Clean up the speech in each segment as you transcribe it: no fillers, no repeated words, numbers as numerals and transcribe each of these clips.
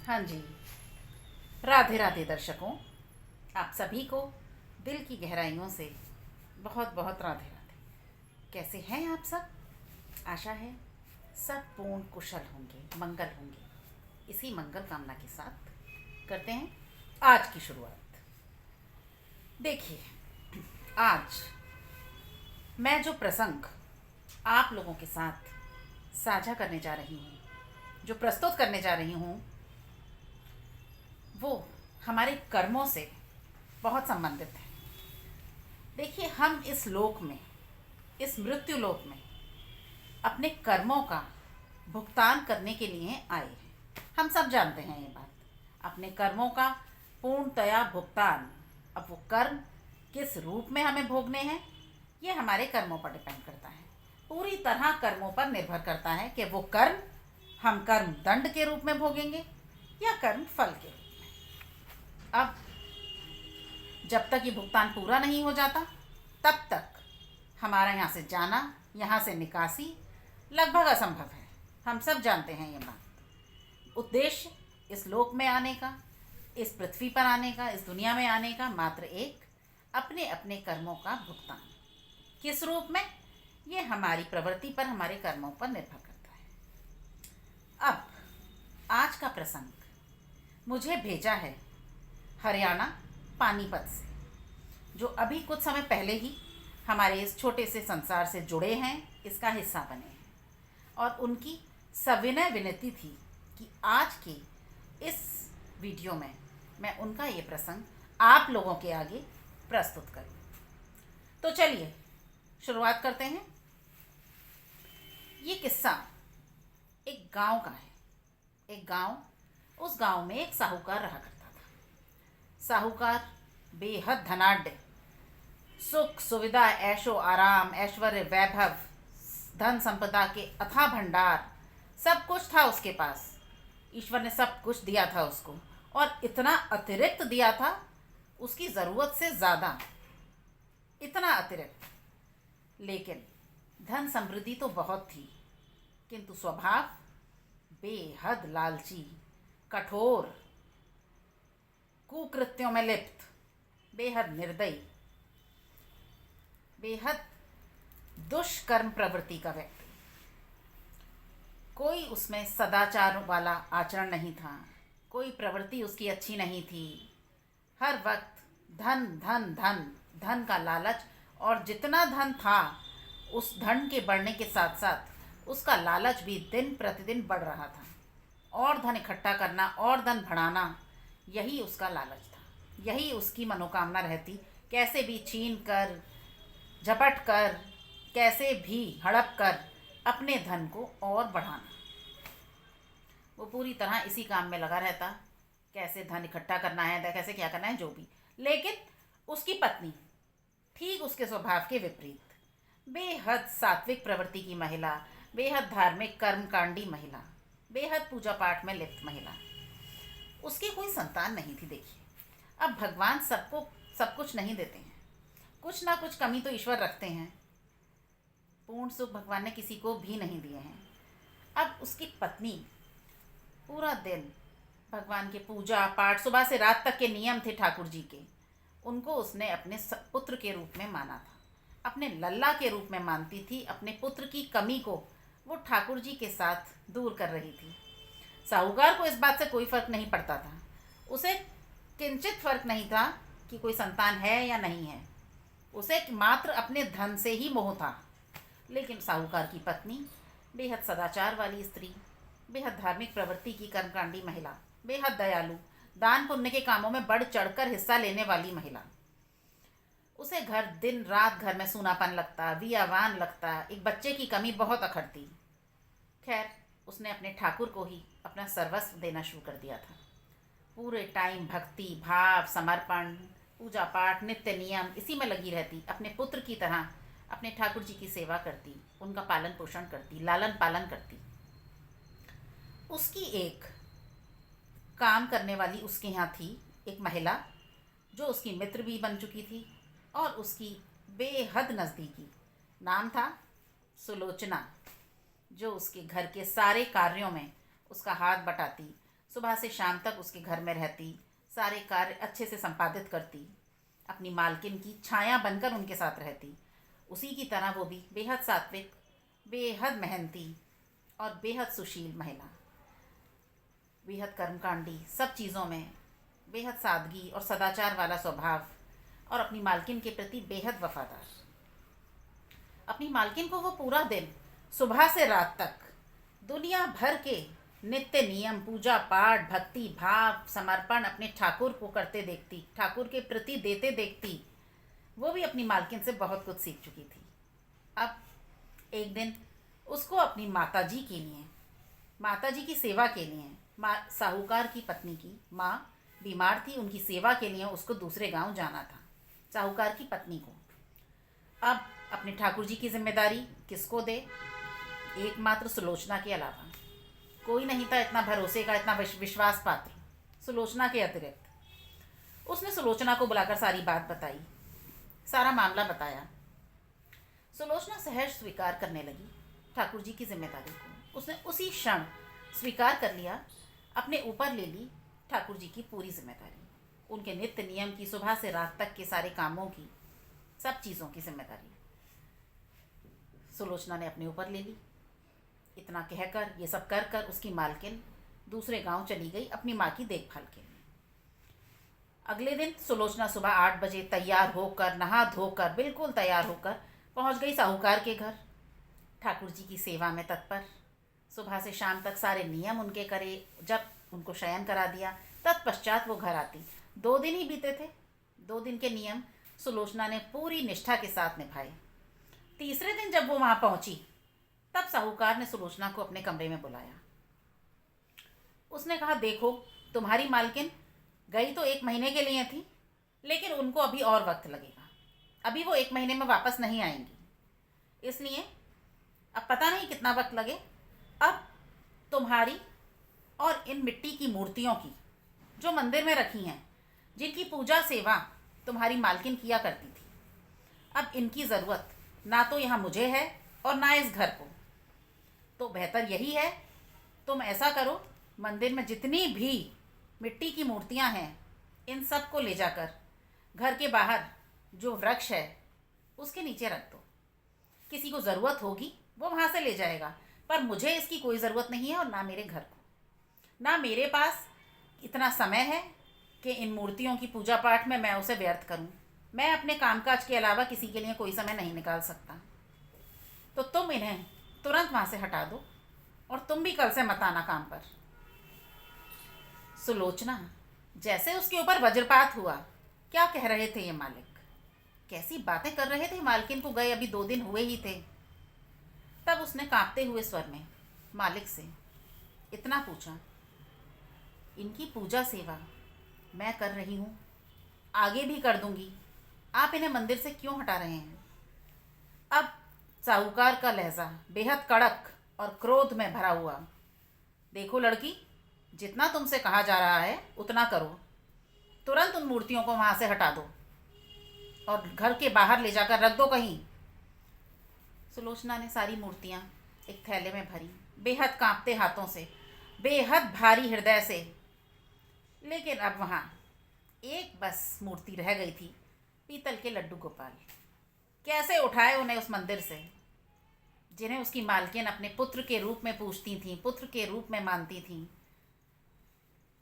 हाँ जी। राधे राधे दर्शकों, आप सभी को दिल की गहराइयों से बहुत बहुत राधे राधे। कैसे हैं आप सब? आशा है सब पूर्ण कुशल होंगे, मंगल होंगे। इसी मंगल कामना के साथ करते हैं आज की शुरुआत। देखिए, आज मैं जो प्रसंग आप लोगों के साथ साझा करने जा रही हूँ, जो प्रस्तुत करने जा रही हूँ, वो हमारे कर्मों से बहुत संबंधित है। देखिए, हम इस लोक में, इस मृत्यु लोक में अपने कर्मों का भुगतान करने के लिए आए हैं। हम सब जानते हैं ये बात। अपने कर्मों का पूर्णतया भुगतान, अब वो कर्म किस रूप में हमें भोगने हैं, ये हमारे कर्मों पर डिपेंड करता है। पूरी तरह कर्मों पर निर्भर करता है कि वो कर्म हम कर्म दंड के रूप में भोगेंगे या कर्म फल के रूप में। अब जब तक ये भुगतान पूरा नहीं हो जाता, तब तक हमारा यहाँ से जाना, यहाँ से निकासी लगभग असंभव है। हम सब जानते हैं ये बात। उद्देश्य इस लोक में आने का, इस पृथ्वी पर आने का, इस दुनिया में आने का मात्र एक, अपने अपने कर्मों का भुगतान। किस रूप में, ये हमारी प्रवृत्ति पर, हमारे कर्मों पर निर्भर करता है। अब आज का प्रसंग मुझे भेजा है हरियाणा पानीपत से, जो अभी कुछ समय पहले ही हमारे इस छोटे से संसार से जुड़े हैं, इसका हिस्सा बने हैं। और उनकी सविनय विनती थी कि आज के इस वीडियो में मैं उनका ये प्रसंग आप लोगों के आगे प्रस्तुत करूं। तो चलिए शुरुआत करते हैं। ये किस्सा एक गांव का है। एक गांव, उस गांव में एक साहूकार रहा करता था। साहूकार बेहद धनाढ्य, सुख सुविधा, ऐशो आराम, ऐश्वर्य, वैभव, धन संपदा के अथाह भंडार, सब कुछ था उसके पास। ईश्वर ने सब कुछ दिया था उसको, और इतना अतिरिक्त दिया था, उसकी ज़रूरत से ज़्यादा, इतना अतिरिक्त। लेकिन धन समृद्धि तो बहुत थी, किंतु स्वभाव बेहद लालची, कठोर, कुकृत्यों में लिप्त, बेहद निर्दयी, बेहद दुष्कर्म प्रवृत्ति का व्यक्ति। कोई उसमें सदाचार वाला आचरण नहीं था, कोई प्रवृत्ति उसकी अच्छी नहीं थी। हर वक्त धन धन धन, धन का लालच, और जितना धन था उस धन के बढ़ने के साथ साथ उसका लालच भी दिन प्रतिदिन बढ़ रहा था। और धन इकट्ठा करना और धन बढ़ाना, यही उसका लालच था, यही उसकी मनोकामना रहती। कैसे भी छीन कर, झपट कर, कैसे भी हड़प कर अपने धन को और बढ़ाना। वो पूरी तरह इसी काम में लगा रहता, कैसे धन इकट्ठा करना है, कैसे क्या करना है, जो भी। लेकिन उसकी पत्नी ठीक उसके स्वभाव के विपरीत, बेहद सात्विक प्रवृत्ति की महिला, बेहद धार्मिक कर्मकांडी महिला, बेहद पूजा पाठ में लिप्त महिला। उसकी कोई संतान नहीं थी। देखिए, अब भगवान सबको सब कुछ नहीं देते हैं, कुछ ना कुछ कमी तो ईश्वर रखते हैं। पूर्ण सुख भगवान ने किसी को भी नहीं दिए हैं। अब उसकी पत्नी पूरा दिन भगवान के पूजा पाठ, सुबह से रात तक के नियम थे ठाकुर जी के, उनको उसने अपने पुत्र के रूप में माना था, अपने लल्ला के रूप में मानती थी। अपने पुत्र की कमी को वो ठाकुर जी के साथ दूर कर रही थी। साहूकार को इस बात से कोई फर्क नहीं पड़ता था। उसे किंचित फर्क नहीं था कि कोई संतान है या नहीं है, उसे मात्र अपने धन से ही मोह था। लेकिन साहूकार की पत्नी बेहद सदाचार वाली स्त्री, बेहद धार्मिक प्रवृत्ति की कर्मकांडी महिला, बेहद दयालु, दान पुण्य के कामों में बढ़ चढ़कर हिस्सा लेने वाली महिला। उसे दिन रात घर में सूनापन लगता, वियावान लगता, एक बच्चे की कमी बहुत अखरती। खैर, उसने अपने ठाकुर को ही अपना सर्वस्व देना शुरू कर दिया था। पूरे टाइम भक्ति भाव, समर्पण, पूजा पाठ, नित्य नियम, इसी में लगी रहती। अपने पुत्र की तरह अपने ठाकुर जी की सेवा करती, उनका पालन पोषण करती, लालन पालन करती। उसकी एक काम करने वाली उसके यहाँ थी, एक महिला, जो उसकी मित्र भी बन चुकी थी और उसकी बेहद नज़दीकी। नाम था सुलोचना, जो उसके घर के सारे कार्यों में उसका हाथ बटाती, सुबह से शाम तक उसके घर में रहती, सारे कार्य अच्छे से संपादित करती, अपनी मालकिन की छाया बनकर उनके साथ रहती। उसी की तरह वो भी बेहद सात्विक, बेहद मेहनती और बेहद सुशील महिला, बेहद कर्मकांडी, सब चीज़ों में बेहद सादगी और सदाचार वाला स्वभाव, और अपनी मालकिन के प्रति बेहद वफादार। अपनी मालकिन को वो पूरा दिन सुबह से रात तक दुनिया भर के नित्य नियम, पूजा पाठ, भक्ति भाव, समर्पण अपने ठाकुर को करते देखती, ठाकुर के प्रति देते देखती। वो भी अपनी मालकिन से बहुत कुछ सीख चुकी थी। अब एक दिन उसको अपनी माताजी के लिए, माताजी की सेवा के लिए, साहूकार की पत्नी की माँ बीमार थी, उनकी सेवा के लिए उसको दूसरे गांव जाना था, साहूकार की पत्नी को। अब अपने ठाकुर जी की जिम्मेदारी किसको दे? एकमात्र सुलोचना के अलावा कोई नहीं था इतना भरोसे का, इतना विश्वास पात्र सुलोचना के अतिरिक्त। उसने सुलोचना को बुलाकर सारी बात बताई, सारा मामला बताया। सुलोचना सहर्ष स्वीकार करने लगी ठाकुर जी की जिम्मेदारी को। उसने उसी क्षण स्वीकार कर लिया, अपने ऊपर ले ली ठाकुर जी की पूरी जिम्मेदारी, उनके नित्य नियम की, सुबह से रात तक के सारे कामों की, सब चीज़ों की जिम्मेदारी सुलोचना ने अपने ऊपर ले ली। इतना कहकर, ये सब कर कर उसकी मालकिन दूसरे गांव चली गई अपनी माँ की देखभाल के लिए। अगले दिन सुलोचना सुबह 8 बजे तैयार होकर, नहा धोकर, बिल्कुल तैयार होकर पहुंच गई साहूकार के घर। ठाकुर जी की सेवा में तत्पर, सुबह से शाम तक सारे नियम उनके करे, जब उनको शयन करा दिया तत्पश्चात वो घर आती। 2 दिन ही बीते थे, 2 दिन के नियम सुलोचना ने पूरी निष्ठा के साथ निभाए। तीसरे दिन जब वो वहाँ पहुँची, तब साहूकार ने सुलोचना को अपने कमरे में बुलाया। उसने कहा, देखो तुम्हारी मालकिन गई तो 1 महीने के लिए थी, लेकिन उनको अभी और वक्त लगेगा, अभी वो 1 महीने में वापस नहीं आएंगी, इसलिए अब पता नहीं कितना वक्त लगे। अब तुम्हारी और इन मिट्टी की मूर्तियों की जो मंदिर में रखी हैं, जिनकी पूजा सेवा तुम्हारी मालकिन किया करती थी, अब इनकी ज़रूरत ना तो यहाँ मुझे है और ना इस घर को। तो बेहतर यही है तुम ऐसा करो, मंदिर में जितनी भी मिट्टी की मूर्तियाँ हैं, इन सब को ले जाकर घर के बाहर जो वृक्ष है उसके नीचे रख दो। किसी को ज़रूरत होगी वो वहाँ से ले जाएगा, पर मुझे इसकी कोई ज़रूरत नहीं है, और ना मेरे घर को, ना मेरे पास इतना समय है कि इन मूर्तियों की पूजा पाठ में मैं उसे व्यर्थ करूं। मैं अपने कामकाज के अलावा किसी के लिए कोई समय नहीं निकाल सकता। तो तुम इन्हें तुरंत वहाँ से हटा दो, और तुम भी कल से मत आना काम पर। सुलोचना, जैसे उसके ऊपर वज्रपात हुआ, क्या कह रहे थे ये मालिक, कैसी बातें कर रहे थे, मालकिन को गए अभी 2 दिन हुए ही थे। तब उसने कांपते हुए स्वर में मालिक से इतना पूछा, इनकी पूजा सेवा मैं कर रही हूँ, आगे भी कर दूंगी, आप इन्हें मंदिर से क्यों हटा रहे हैं? अब साहूकार का लहजा बेहद कड़क और क्रोध में भरा हुआ। देखो लड़की, जितना तुमसे कहा जा रहा है उतना करो, तुरंत उन मूर्तियों को वहाँ से हटा दो और घर के बाहर ले जाकर रख दो कहीं। सुलोचना ने सारी मूर्तियाँ एक थैले में भरी, बेहद कांपते हाथों से, बेहद भारी हृदय से। लेकिन अब वहाँ एक बस मूर्ति रह गई थी, पीतल के लड्डू गोपाल। कैसे उठाए उन्हें उस मंदिर से, जिन्हें उसकी मालकिन अपने पुत्र के रूप में पूजती थीं, पुत्र के रूप में मानती थीं।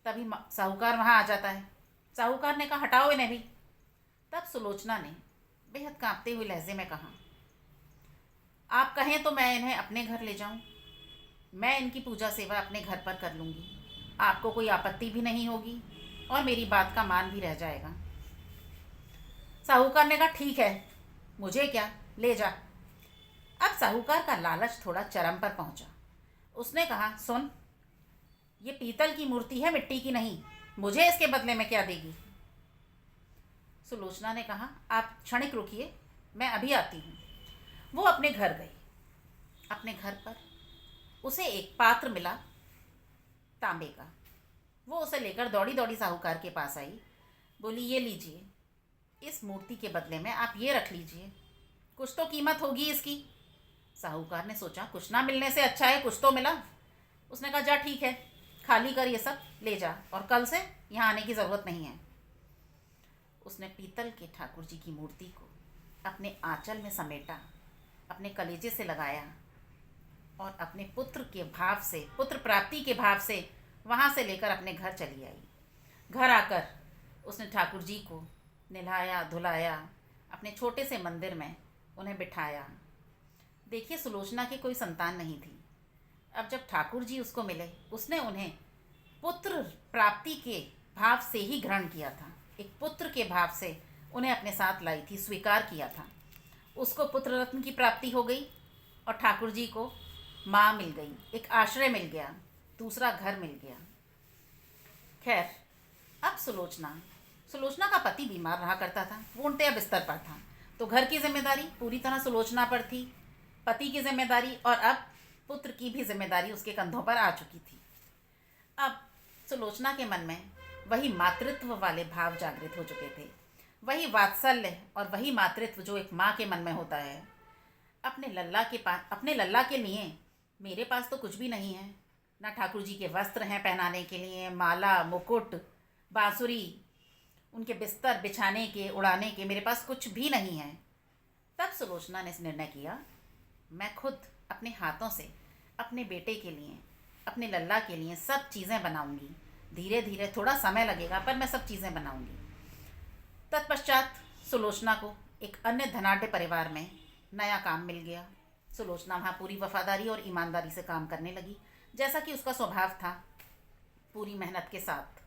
तभी साहूकार वहाँ आ जाता है। साहूकार ने कहा, हटाओ इन्हें भी। तब सुलोचना ने बेहद कांपते हुए लहजे में कहा, आप कहें तो मैं इन्हें अपने घर ले जाऊं, मैं इनकी पूजा सेवा अपने घर पर कर लूँगी, आपको कोई आपत्ति भी नहीं होगी और मेरी बात का मान भी रह जाएगा। साहूकार ने कहा, ठीक है, मुझे क्या, ले जा। अब साहूकार का लालच थोड़ा चरम पर पहुंचा। उसने कहा, सुन, ये पीतल की मूर्ति है, मिट्टी की नहीं, मुझे इसके बदले में क्या देगी? सुलोचना ने कहा, आप क्षणिक रुकिए, मैं अभी आती हूँ। वो अपने घर गई। अपने घर पर उसे एक पात्र मिला तांबे का। वो उसे लेकर दौड़ी दौड़ी साहूकार के पास आई। बोली, ये लीजिए, इस मूर्ति के बदले में आप ये रख लीजिए, कुछ तो कीमत होगी इसकी। साहूकार ने सोचा, कुछ ना मिलने से अच्छा है कुछ तो मिला। उसने कहा, जा ठीक है, खाली कर, ये सब ले जा और कल से यहाँ आने की ज़रूरत नहीं है। उसने पीतल के ठाकुर जी की मूर्ति को अपने आंचल में समेटा, अपने कलेजे से लगाया और अपने पुत्र के भाव से, पुत्र प्राप्ति के भाव से वहाँ से लेकर अपने घर चली आई। घर आकर उसने ठाकुर जी को नहलाया धुलाया, अपने छोटे से मंदिर में उन्हें बिठाया। देखिए, सुलोचना की कोई संतान नहीं थी। अब जब ठाकुर जी उसको मिले, उसने उन्हें पुत्र प्राप्ति के भाव से ही ग्रहण किया था। एक पुत्र के भाव से उन्हें अपने साथ लाई थी, स्वीकार किया था। उसको पुत्र रत्न की प्राप्ति हो गई और ठाकुर जी को माँ मिल गई, एक आश्रय मिल गया, दूसरा घर मिल गया। खैर, अब सुलोचना का पति बीमार रहा करता था, पूर्णतया बिस्तर पर था, तो घर की जिम्मेदारी पूरी तरह सुलोचना पर थी, पति की जिम्मेदारी, और अब पुत्र की भी जिम्मेदारी उसके कंधों पर आ चुकी थी। अब सुलोचना के मन में वही मातृत्व वाले भाव जागृत हो चुके थे, वही वात्सल्य और वही मातृत्व जो एक माँ के मन में होता है। अपने लल्ला के लिए मेरे पास तो कुछ भी नहीं है, ना ठाकुर जी के वस्त्र हैं पहनाने के लिए, माला, मुकुट, बांसुरी, उनके बिस्तर बिछाने के, उड़ाने के मेरे पास कुछ भी नहीं है। तब सुलोचना ने निर्णय किया, मैं खुद अपने हाथों से अपने बेटे के लिए, अपने लल्ला के लिए सब चीज़ें बनाऊंगी। धीरे धीरे, थोड़ा समय लगेगा, पर मैं सब चीज़ें बनाऊंगी। तत्पश्चात सुलोचना को एक अन्य धनाढ़ परिवार में नया काम मिल गया। सुलोचना वहाँ पूरी वफादारी और ईमानदारी से काम करने लगी, जैसा कि उसका स्वभाव था, पूरी मेहनत के साथ।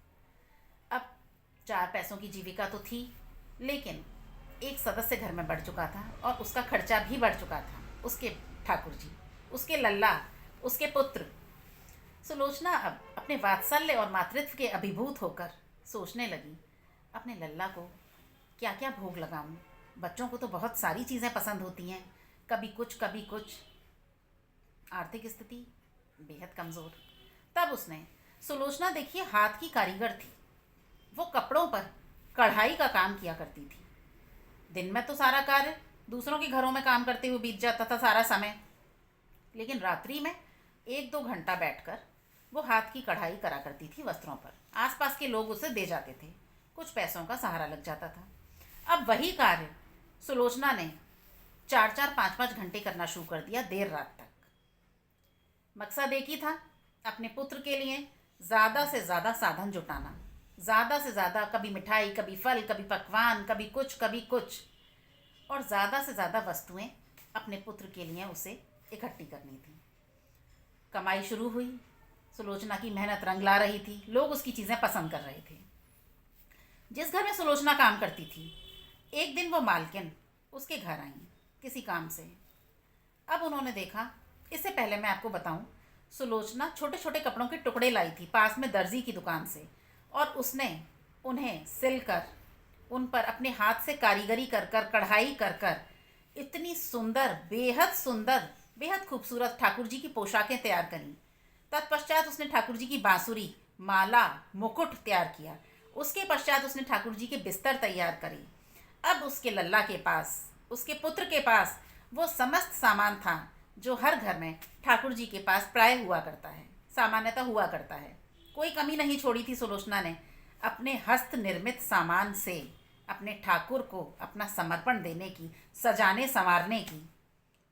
अब 4 पैसों की जीविका तो थी, लेकिन एक सदस्य घर में बढ़ चुका था और उसका खर्चा भी बढ़ चुका था। उसके ठाकुर जी, उसके लल्ला, उसके पुत्र। सुलोचना अब अपने वात्सल्य और मातृत्व के अभिभूत होकर सोचने लगी, अपने लल्ला को क्या क्या भोग लगाऊं। बच्चों को तो बहुत सारी चीज़ें पसंद होती हैं, कभी कुछ कभी कुछ। आर्थिक स्थिति बेहद कमज़ोर। तब उसने, सुलोचना देखिए हाथ की कारीगर थी, वो कपड़ों पर कढ़ाई का काम किया करती थी। दिन में तो सारा कार्य दूसरों के घरों में काम करते हुए बीत जाता था सारा समय, लेकिन रात्रि में 1-2 घंटा बैठकर वो हाथ की कढ़ाई करा करती थी वस्त्रों पर। आसपास के लोग उसे दे जाते थे, कुछ पैसों का सहारा लग जाता था। अब वही कार्य सुलोचना ने 4-4, 5-5 घंटे करना शुरू कर दिया, देर रात तक। मकसद एक ही था, अपने पुत्र के लिए ज़्यादा से ज़्यादा साधन जुटाना, ज़्यादा से ज़्यादा, कभी मिठाई, कभी फल, कभी पकवान, कभी कुछ, और ज़्यादा से ज़्यादा वस्तुएं अपने पुत्र के लिए उसे इकट्ठी करनी थी। कमाई शुरू हुई, सुलोचना की मेहनत रंग ला रही थी, लोग उसकी चीज़ें पसंद कर रहे थे। जिस घर में सुलोचना काम करती थी, एक दिन वो मालकिन उसके घर आई किसी काम से। अब उन्होंने देखा, इससे पहले मैं आपको बताऊं, सुलोचना छोटे छोटे कपड़ों के टुकड़े लाई थी पास में दर्जी की दुकान से, और उसने उन्हें सिलकर, उन पर अपने हाथ से कारीगरी कर कर, कढ़ाई कर कर, इतनी सुंदर, बेहद खूबसूरत ठाकुर जी की पोशाकें तैयार करी। तत्पश्चात उसने ठाकुर जी की बांसुरी, माला, मुकुट तैयार किया। उसके पश्चात उसने ठाकुर जी के बिस्तर तैयार करे। अब उसके लल्ला के पास, उसके पुत्र के पास वो समस्त सामान था जो हर घर में ठाकुर जी के पास प्राय हुआ करता है, सामान्यतः हुआ करता है। कोई कमी नहीं छोड़ी थी सुलोचना ने अपने हस्त निर्मित सामान से अपने ठाकुर को अपना समर्पण देने की, सजाने संवारने की,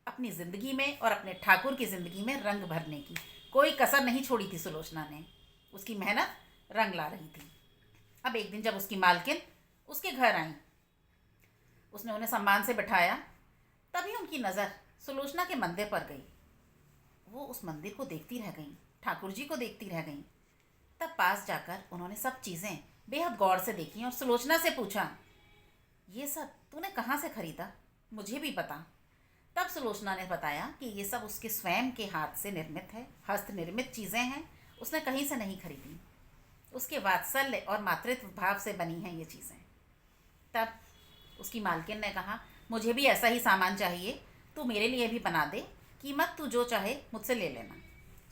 अपनी ज़िंदगी में और अपने ठाकुर की ज़िंदगी में रंग भरने की कोई कसर नहीं छोड़ी थी सुलोचना ने। उसकी मेहनत रंग ला रही थी। अब एक दिन जब उसकी मालकिन उसके घर आई, उसने उन्हें सम्मान से बिठाया। तभी उनकी नज़र सुलोचना के मंदिर पर गई। वो उस मंदिर को देखती रह गई, ठाकुर जी को देखती रह गई। तब पास जाकर उन्होंने सब चीज़ें बेहद गौर से देखी और सुलोचना से पूछा, ये सब तूने कहाँ से खरीदा, मुझे भी बता। तब सुलोचना ने बताया कि ये सब उसके स्वयं के हाथ से निर्मित है, हस्त निर्मित चीज़ें हैं, उसने कहीं से नहीं खरीदी। उसके वात्सल्य और मातृत्व भाव से बनी हैं ये चीज़ें। तब उसकी मालकिन ने कहा, मुझे भी ऐसा ही सामान चाहिए, तू मेरे लिए भी बना दे, कीमत तू जो चाहे मुझसे ले लेना।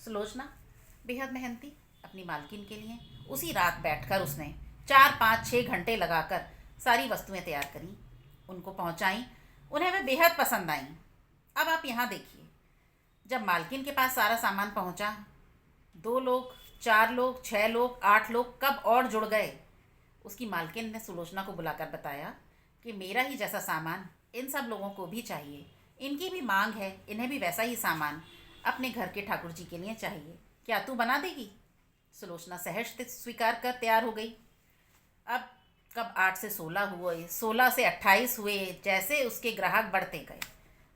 सुलोचना बेहद मेहनती, अपनी मालकिन के लिए उसी रात बैठकर उसने 4, 5, 6 घंटे लगाकर सारी वस्तुएं तैयार करी, उनको पहुंचाई। उन्हें वे बेहद पसंद आई। अब आप यहाँ देखिए, जब मालकिन के पास सारा सामान पहुंचा, 2 लोग 4 लोग, 6 लोग, 8 लोग कब और जुड़ गए। उसकी मालकिन ने सुलोचना को बुलाकर बताया कि मेरा ही जैसा सामान इन सब लोगों को भी चाहिए, इनकी भी मांग है, इन्हें भी वैसा ही सामान अपने घर के ठाकुर जी के लिए चाहिए, क्या तू बना देगी। सुलोचना सहज स्वीकार कर तैयार हो गई। अब कब 8 से 16 हुए, 16 से 28 हुए, जैसे उसके ग्राहक बढ़ते गए।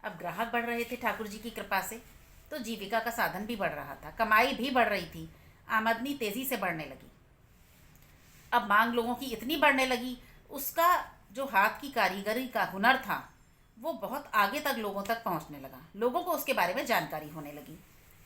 अब ग्राहक बढ़ रहे थे ठाकुर जी की कृपा से, तो जीविका का साधन भी बढ़ रहा था, कमाई भी बढ़ रही थी, आमदनी तेज़ी से बढ़ने लगी। अब मांग लोगों की इतनी बढ़ने लगी, उसका जो हाथ की कारीगरी का हुनर था वो बहुत आगे तक लोगों तक पहुंचने लगा, लोगों को उसके बारे में जानकारी होने लगी।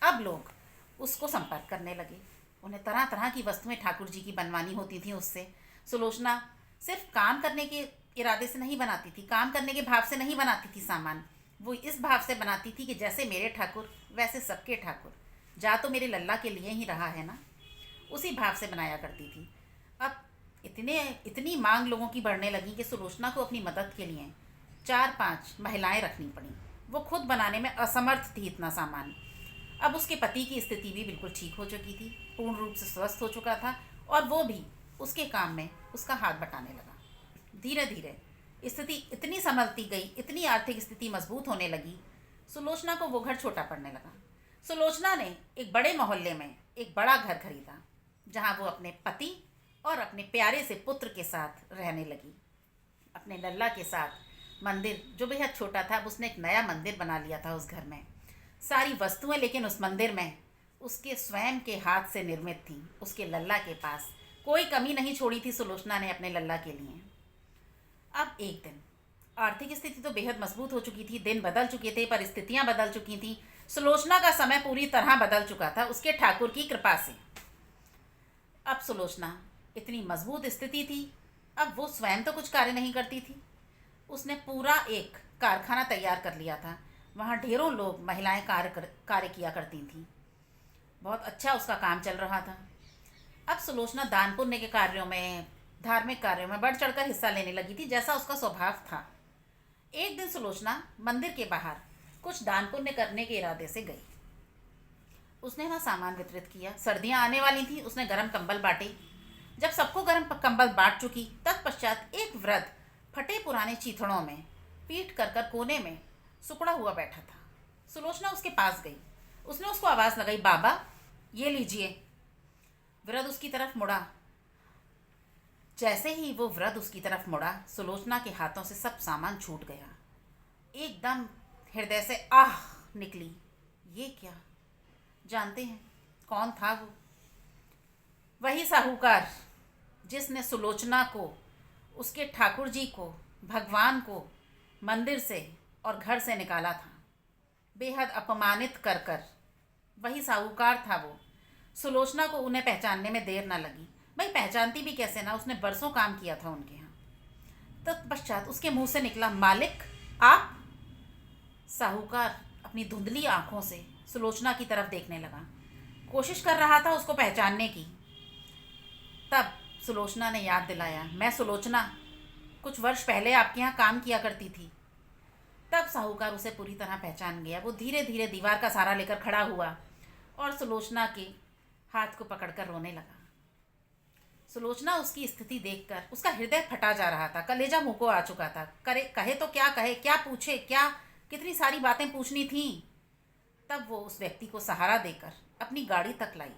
अब लोग उसको संपर्क करने लगे, उन्हें तरह तरह की वस्तुएं ठाकुर जी की बनवानी होती थी उससे। सुलोचना सिर्फ काम करने के इरादे से नहीं बनाती थी, काम करने के भाव से नहीं बनाती थी सामान, वो इस भाव से बनाती थी कि जैसे मेरे ठाकुर वैसे सबके ठाकुर, जा तो मेरे लल्ला के लिए ही रहा है ना, उसी भाव से बनाया करती थी। अब इतनी मांग लोगों की बढ़ने लगी कि सुलोचना को अपनी मदद के लिए 4-5 महिलाएं रखनी पड़ी। वो खुद बनाने में असमर्थ थी इतना सामान। अब उसके पति की स्थिति भी बिल्कुल ठीक हो चुकी थी, पूर्ण रूप से स्वस्थ हो चुका था, और वो भी उसके काम में उसका हाथ बटाने लगा। धीरे धीरे स्थिति इतनी संभलती गई, इतनी आर्थिक स्थिति मजबूत होने लगी, सुलोचना को वो घर छोटा पड़ने लगा। सुलोचना ने एक बड़े मोहल्ले में एक बड़ा घर खरीदा, जहाँ वो अपने पति और अपने प्यारे से पुत्र के साथ रहने लगी। अपने लल्ला के साथ मंदिर जो बेहद छोटा था, अब उसने एक नया मंदिर बना लिया था उस घर में। सारी वस्तुएं लेकिन उस मंदिर में उसके स्वयं के हाथ से निर्मित थीं। उसके लल्ला के पास कोई कमी नहीं छोड़ी थी सुलोचना ने अपने लल्ला के लिए। अब एक दिन आर्थिक स्थिति तो बेहद मजबूत हो चुकी थी, दिन बदल चुके थे, परिस्थितियां बदल चुकी थीं। सुलोचना का समय पूरी तरह बदल चुका था उसके ठाकुर की कृपा से। अब सुलोचना इतनी मजबूत स्थिति थी, अब वो स्वयं तो कुछ कार्य नहीं करती थी, उसने पूरा एक कारखाना तैयार कर लिया था। वहाँ ढेरों लोग महिलाएं कार्य किया करती थीं। बहुत अच्छा उसका काम चल रहा था। अब सुलोचना दान पुण्य के कार्यों में, धार्मिक कार्यों में बढ़ चढ़कर हिस्सा लेने लगी थी, जैसा उसका स्वभाव था। एक दिन सुलोचना मंदिर के बाहर कुछ दान पुण्य करने के इरादे से गई। उसने वहाँ सामान वितरित किया, सर्दियाँ आने वाली थी, उसने गर्म कंबल बांटे। जब सबको गर्म कंबल बांट चुकी, तत्पश्चात एक वृद्ध फटे पुराने चीथड़ों में पीठ कर कर कोने में सुकड़ा हुआ बैठा था। सुलोचना उसके पास गई, उसने उसको आवाज़ लगाई, बाबा ये लीजिए। वृद्ध उसकी तरफ मुड़ा। जैसे ही वो वृद्ध उसकी तरफ मुड़ा, सुलोचना के हाथों से सब सामान छूट गया। एकदम हृदय से आह निकली, ये क्या। जानते हैं कौन था वो? वही साहूकार जिसने सुलोचना को, उसके ठाकुर जी को, भगवान को मंदिर से और घर से निकाला था, बेहद अपमानित कर कर। वही साहूकार था वो। सुलोचना को उन्हें पहचानने में देर ना लगी। भाई पहचानती भी कैसे ना, उसने बरसों काम किया था उनके यहाँ। तत्पश्चात उसके मुंह से निकला, मालिक आप? साहूकार अपनी धुंधली आंखों से सुलोचना की तरफ देखने लगा, कोशिश कर रहा था उसको पहचानने की। तब सुलोचना ने याद दिलाया, मैं सुलोचना कुछ वर्ष पहले आपके यहाँ काम किया करती थी। तब साहूकार उसे पूरी तरह पहचान गया। वो धीरे धीरे दीवार का सहारा लेकर खड़ा हुआ और सुलोचना के हाथ को पकड़कर रोने लगा। सुलोचना उसकी स्थिति देखकर उसका हृदय फटा जा रहा था, कलेजा मुंह को आ चुका था। कहे तो क्या कहे, क्या पूछे, क्या कितनी सारी बातें पूछनी थीं। तब वो उस व्यक्ति को सहारा देकर अपनी गाड़ी तक लाई,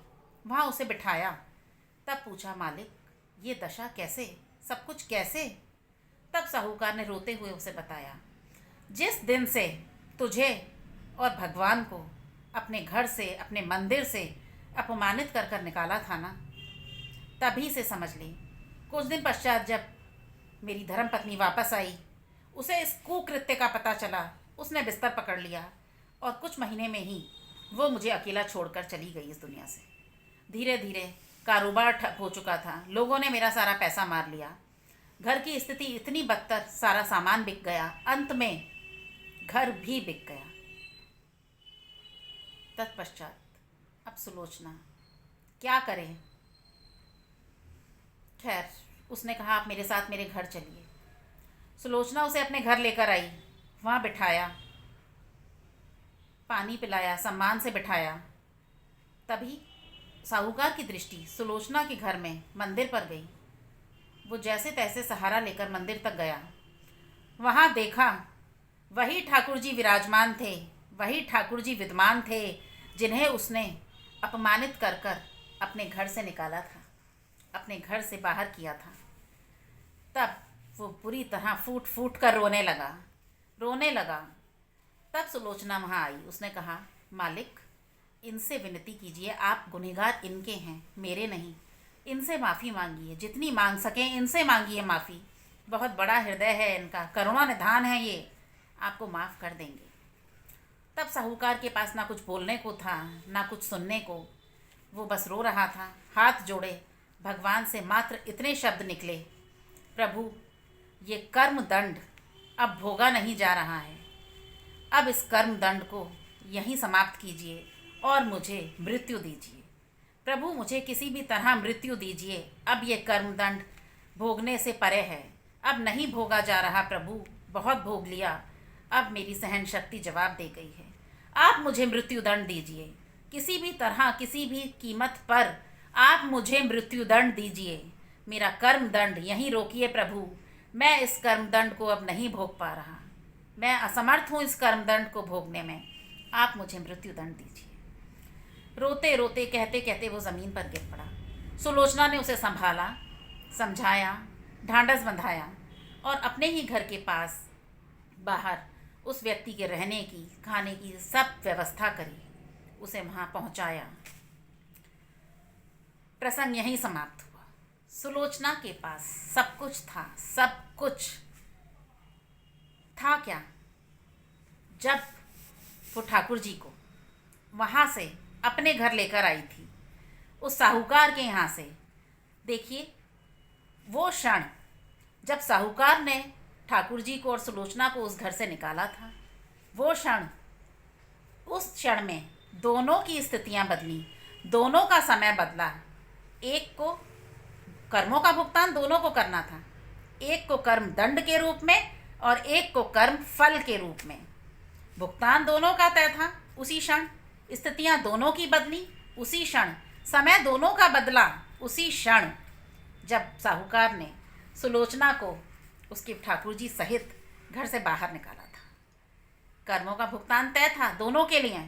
वहाँ उसे बिठाया। तब पूछा, मालिक ये दशा कैसे, सब कुछ कैसे? तब साहूकार ने रोते हुए उसे बताया, जिस दिन से तुझे और भगवान को अपने घर से, अपने मंदिर से अपमानित कर कर निकाला था ना, तभी से समझ ली। कुछ दिन पश्चात जब मेरी धर्मपत्नी वापस आई, उसे इस कुकृत्य का पता चला, उसने बिस्तर पकड़ लिया और कुछ महीने में ही वो मुझे अकेला छोड़कर चली गई इस दुनिया से। धीरे धीरे कारोबार ठप हो चुका था, लोगों ने मेरा सारा पैसा मार लिया, घर की स्थिति इतनी बदतर, सारा सामान बिक गया, अंत में घर भी बिक गया। तत्पश्चात अब सुलोचना क्या करे। खैर उसने कहा, आप मेरे साथ मेरे घर चलिए। सुलोचना उसे अपने घर लेकर आई, वहाँ बिठाया, पानी पिलाया, सम्मान से बिठाया। तभी साहूकार की दृष्टि सुलोचना के घर में मंदिर पर गई। वो जैसे तैसे सहारा लेकर मंदिर तक गया। वहाँ देखा वही ठाकुर जी विराजमान थे, वही ठाकुर जी विद्यमान थे जिन्हें उसने अपमानित कर कर अपने घर से निकाला था, अपने घर से बाहर किया था। तब वो बुरी तरह फूट फूट कर रोने लगा। तब सुलोचना वहाँ आई। उसने कहा, मालिक, इनसे विनती कीजिए, आप गुनहगार इनके हैं, मेरे नहीं। इनसे माफ़ी मांगिए, जितनी मांग सकें इनसे मांगिए माफ़ी। बहुत बड़ा हृदय है इनका, करुणा निधान है ये, आपको माफ़ कर देंगे। तब साहूकार के पास ना कुछ बोलने को था, ना कुछ सुनने को। वो बस रो रहा था, हाथ जोड़े भगवान से मात्र इतने शब्द निकले, प्रभु, ये कर्म दंड अब भोगा नहीं जा रहा है। अब इस कर्म दंड को यहीं समाप्त कीजिए और मुझे मृत्यु दीजिए। प्रभु, मुझे किसी भी तरह मृत्यु दीजिए। अब ये कर्म दंड भोगने से परे है, अब नहीं भोगा जा रहा प्रभु, बहुत भोग लिया, अब मेरी सहन शक्ति जवाब दे गई है। आप मुझे मृत्यु दंड दीजिए, किसी भी तरह, किसी भी कीमत पर आप मुझे मृत्यु दंड दीजिए। मेरा कर्म दंड यहीं रोकिए प्रभु, मैं इस कर्म दंड को अब नहीं भोग पा रहा, मैं असमर्थ हूँ इस कर्म दंड को भोगने में, आप मुझे मृत्यु दंड दीजिए। रोते रोते, कहते कहते वो ज़मीन पर गिर पड़ा। सुलोचना ने उसे संभाला, समझाया, ढांढस बंधाया और अपने ही घर के पास बाहर उस व्यक्ति के रहने की, खाने की सब व्यवस्था करी, उसे वहाँ पहुँचाया। प्रसंग यहीं समाप्त हुआ। सुलोचना के पास सब कुछ था, सब कुछ था। क्या? जब वो ठाकुर जी को वहाँ से अपने घर लेकर आई थी, उस साहूकार के यहाँ से, देखिए वो क्षण जब साहूकार ने ठाकुर जी को और सुलोचना को उस घर से निकाला था, वो क्षण, उस क्षण में दोनों की स्थितियाँ बदली, दोनों का समय बदला। एक को कर्मों का भुगतान दोनों को करना था, एक को कर्म दंड के रूप में और एक को कर्म फल के रूप में। भुगतान दोनों का तय था उसी क्षण, स्थितियाँ दोनों की बदली उसी क्षण, समय दोनों का बदला उसी क्षण, जब साहूकार ने सुलोचना को उसके ठाकुर जी सहित घर से बाहर निकाला था। कर्मों का भुगतान तय था दोनों के लिए,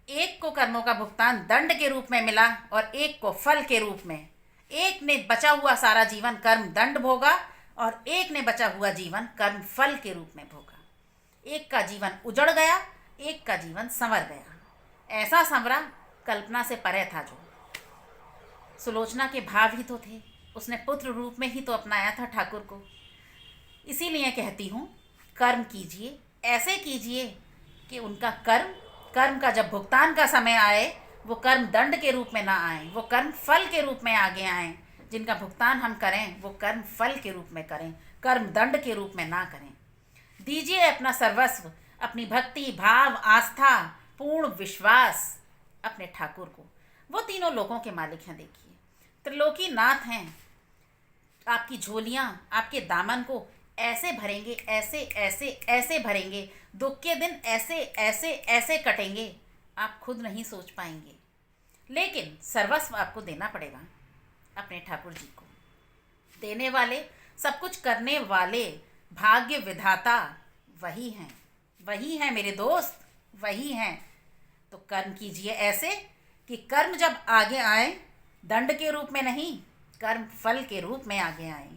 एक को कर्मों का भुगतान दंड के रूप में मिला और एक को फल के रूप में। एक ने बचा हुआ सारा जीवन कर्म दंड भोगा और एक ने बचा हुआ जीवन कर्म फल के रूप में भोगा। एक का जीवन उजड़ गया, एक का जीवन संवर गया। ऐसा संवरा कल्पना से परे था। जो सुलोचना के भाव ही तो थे, उसने पुत्र रूप में ही तो अपनाया था ठाकुर को। इसीलिए कहती हूँ, कर्म कीजिए, ऐसे कीजिए कि उनका कर्म का जब भुगतान का समय आए, वो कर्म दंड के रूप में ना आए, वो कर्म फल के रूप में आगे आएँ। जिनका भुगतान हम करें वो कर्म फल के रूप में करें, कर्म दंड के रूप में ना करें। दीजिए अपना सर्वस्व, अपनी भक्ति, भाव, आस्था, पूर्ण विश्वास अपने ठाकुर को। वो तीनों लोगों के मालिक हैं। देखिए, त्रिलोकी नाथ हैं। आपकी झोलियाँ, आपके दामन को ऐसे भरेंगे, ऐसे ऐसे ऐसे भरेंगे, दुख के दिन ऐसे ऐसे ऐसे कटेंगे, आप खुद नहीं सोच पाएंगे। लेकिन सर्वस्व आपको देना पड़ेगा अपने ठाकुर जी को। देने वाले, सब कुछ करने वाले, भाग्य विधाता वही हैं, वही हैं मेरे दोस्त, वही हैं। तो कर्म कीजिए ऐसे कि कर्म जब आगे आए, दंड के रूप में नहीं, कर्म फल के रूप में आगे आए।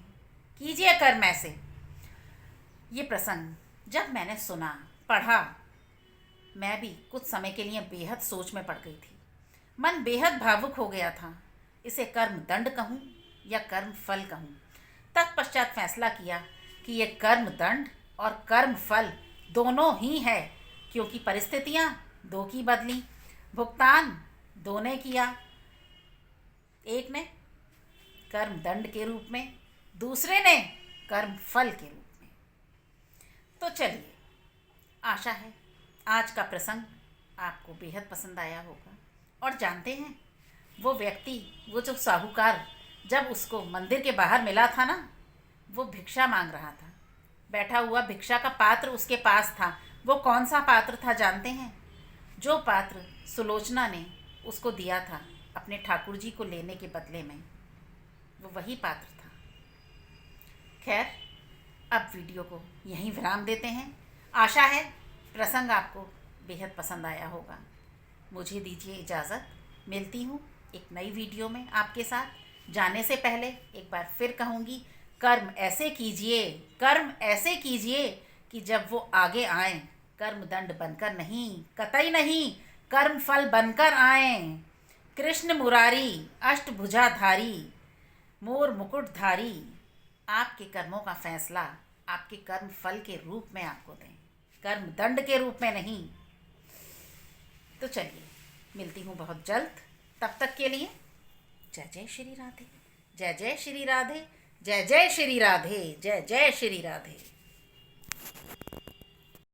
कीजिए कर्म ऐसे। ये प्रसंग जब मैंने सुना, पढ़ा, मैं भी कुछ समय के लिए बेहद सोच में पड़ गई थी। मन बेहद भावुक हो गया था। इसे कर्म दंड कहूँ या कर्म फल कहूँ। तत्पश्चात फैसला किया कि ये कर्म दंड और कर्म फल दोनों ही है, क्योंकि परिस्थितियाँ दो की बदली, भुगतान दो ने किया। एक ने कर्म दंड के रूप में, दूसरे ने कर्म फल के रूप में। तो चलिए, आशा है आज का प्रसंग आपको बेहद पसंद आया होगा। और जानते हैं, वो व्यक्ति, वो जो साहूकार, जब उसको मंदिर के बाहर मिला था ना, वो भिक्षा मांग रहा था। बैठा हुआ भिक्षा का पात्र उसके पास था। वो कौन सा पात्र था जानते हैं? जो पात्र सुलोचना ने उसको दिया था, अपने ठाकुर जी को लेने के बदले में, वो वही पात्र था। खैर, अब वीडियो को यहीं विराम देते हैं। आशा है प्रसंग आपको बेहद पसंद आया होगा। मुझे दीजिए इजाज़त, मिलती हूँ एक नई वीडियो में आपके साथ। जाने से पहले एक बार फिर कहूँगी, कर्म ऐसे कीजिए, कर्म ऐसे कीजिए कि जब वो आगे आएँ, कर्म दंड बनकर नहीं, कतई नहीं, कर्म फल बनकर आएँ। कृष्ण मुरारी अष्टभुजाधारी मोर मुकुटधारी आपके कर्मों का फैसला आपके कर्म फल के रूप में आपको दें, कर्म दंड के रूप में नहीं। तो चलिए, मिलती हूँ बहुत जल्द। तब तक के लिए जय जय श्री राधे, जय जय श्री राधे, जय जय श्री राधे, जय जय श्री राधे।